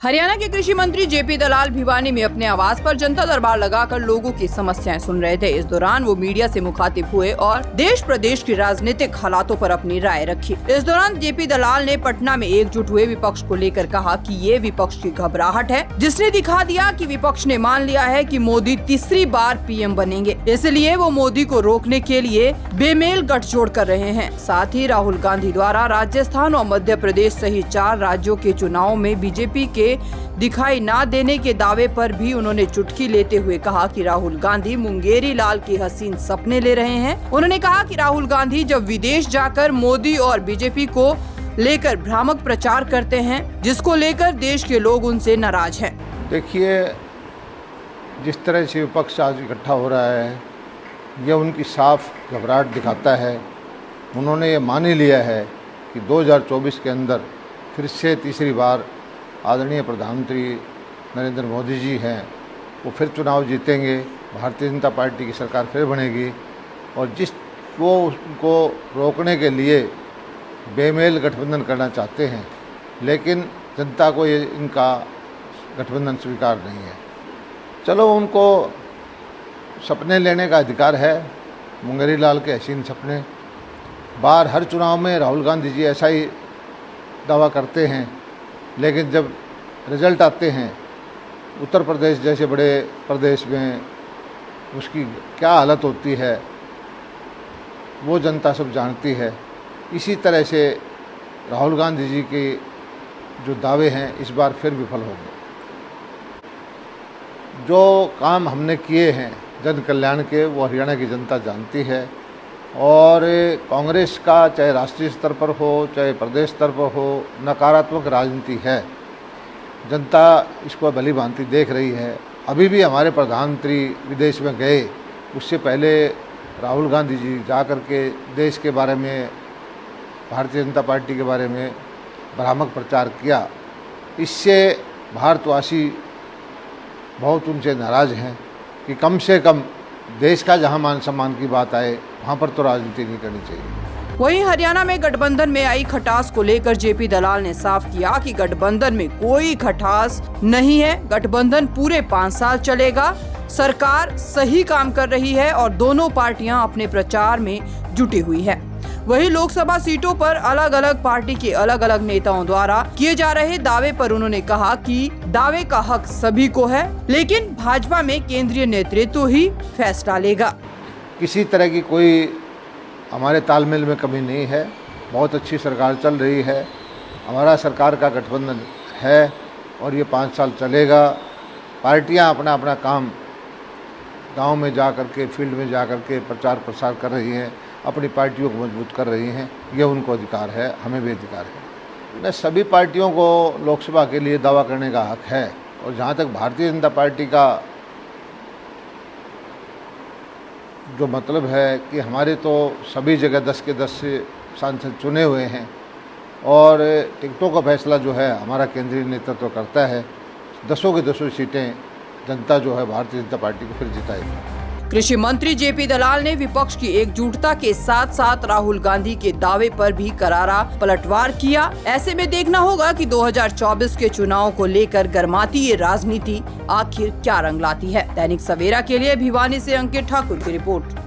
हरियाणा के कृषि मंत्री जेपी दलाल भिवानी में अपने आवास पर जनता दरबार लगाकर लोगों की समस्याएं सुन रहे थे। इस दौरान वो मीडिया से मुखातिब हुए और देश प्रदेश की राजनीतिक हालातों पर अपनी राय रखी। इस दौरान जेपी दलाल ने पटना में एकजुट हुए विपक्ष को लेकर कहा कि ये विपक्ष की घबराहट है, जिसने दिखा दिया कि विपक्ष ने मान लिया है कि मोदी तीसरी बार पीएम बनेंगे, इसलिए वो मोदी को रोकने के लिए बेमेल गठजोड़ कर रहे हैं। साथ ही राहुल गांधी द्वारा राजस्थान और मध्य प्रदेश सहित 4 राज्यों के चुनाव में बीजेपी के दिखाई ना देने के दावे पर भी उन्होंने चुटकी लेते हुए कहा कि राहुल गांधी मुंगेरी लाल के हसीन सपने ले रहे हैं। उन्होंने कहा कि राहुल गांधी जब विदेश जाकर मोदी और बीजेपी को लेकर भ्रामक प्रचार करते हैं, जिसको लेकर देश के लोग उनसे नाराज हैं। देखिए, जिस तरह से विपक्ष आज इकट्ठा हो रहा है, यह उनकी साफ घबराहट दिखाता है। उन्होंने ये मान ही लिया है कि 2024 के अंदर फिर से तीसरी बार आदरणीय प्रधानमंत्री नरेंद्र मोदी जी हैं, वो फिर चुनाव जीतेंगे, भारतीय जनता पार्टी की सरकार फिर बनेगी और वो उनको रोकने के लिए बेमेल गठबंधन करना चाहते हैं, लेकिन जनता को ये इनका गठबंधन स्वीकार नहीं है। चलो, उनको सपने लेने का अधिकार है, मुंगेरी लाल के हसीन सपने। बार हर चुनाव में राहुल गांधी जी ऐसा ही दावा करते हैं, लेकिन जब रिजल्ट आते हैं उत्तर प्रदेश जैसे बड़े प्रदेश में, उसकी क्या हालत होती है वो जनता सब जानती है। इसी तरह से राहुल गांधी जी के जो दावे हैं इस बार फिर विफल हो गए। जो काम हमने किए हैं जन कल्याण के, वो हरियाणा की जनता जानती है और कांग्रेस का चाहे राष्ट्रीय स्तर पर हो चाहे प्रदेश स्तर पर हो नकारात्मक राजनीति है। जनता इसको भली भांति देख रही है। अभी भी हमारे प्रधानमंत्री विदेश में गए, उससे पहले राहुल गांधी जी जा कर के देश के बारे में, भारतीय जनता पार्टी के बारे में भ्रामक प्रचार किया। इससे भारतवासी बहुत उनसे नाराज़ हैं कि कम से कम देश का जहां मान सम्मान की बात आए वहां पर तो राजनीति नहीं करनी चाहिए। वहीं हरियाणा में गठबंधन में आई खटास को लेकर जेपी दलाल ने साफ किया कि गठबंधन में कोई खटास नहीं है, गठबंधन पूरे 5 साल चलेगा। सरकार सही काम कर रही है और दोनों पार्टियां अपने प्रचार में जुटी हुई है। वहीं लोकसभा सीटों पर अलग अलग पार्टी के अलग अलग नेताओं द्वारा किए जा रहे दावे पर उन्होंने कहा कि दावे का हक सभी को है, लेकिन भाजपा में केंद्रीय नेतृत्व ही फैसला लेगा। किसी तरह की कोई हमारे तालमेल में कमी नहीं है। बहुत अच्छी सरकार चल रही है। हमारा सरकार का गठबंधन है और ये 5 साल चलेगा। पार्टियां अपना अपना काम गांव में जा कर के, फील्ड में जा कर के प्रचार प्रसार कर रही हैं, अपनी पार्टियों को मजबूत कर रही हैं। ये उनको अधिकार है, हमें भी अधिकार है। मैं सभी पार्टियों को लोकसभा के लिए दावा करने का हक है और जहाँ तक भारतीय जनता पार्टी का जो मतलब है कि हमारे तो सभी जगह 10 के 10 सांसद चुने हुए हैं और टिकटों का फैसला जो है हमारा केंद्रीय नेतृत्व करता है। 10 की 10 सीटें जनता जो है भारतीय जनता पार्टी को फिर जिताएगी। कृषि मंत्री जेपी दलाल ने विपक्ष की एकजुटता के साथ साथ राहुल गांधी के दावे पर भी करारा पलटवार किया। ऐसे में देखना होगा कि 2024 के चुनाव को लेकर गर्माती ये राजनीति आखिर क्या रंग लाती है। दैनिक सवेरा के लिए भिवानी से अंकित ठाकुर की रिपोर्ट।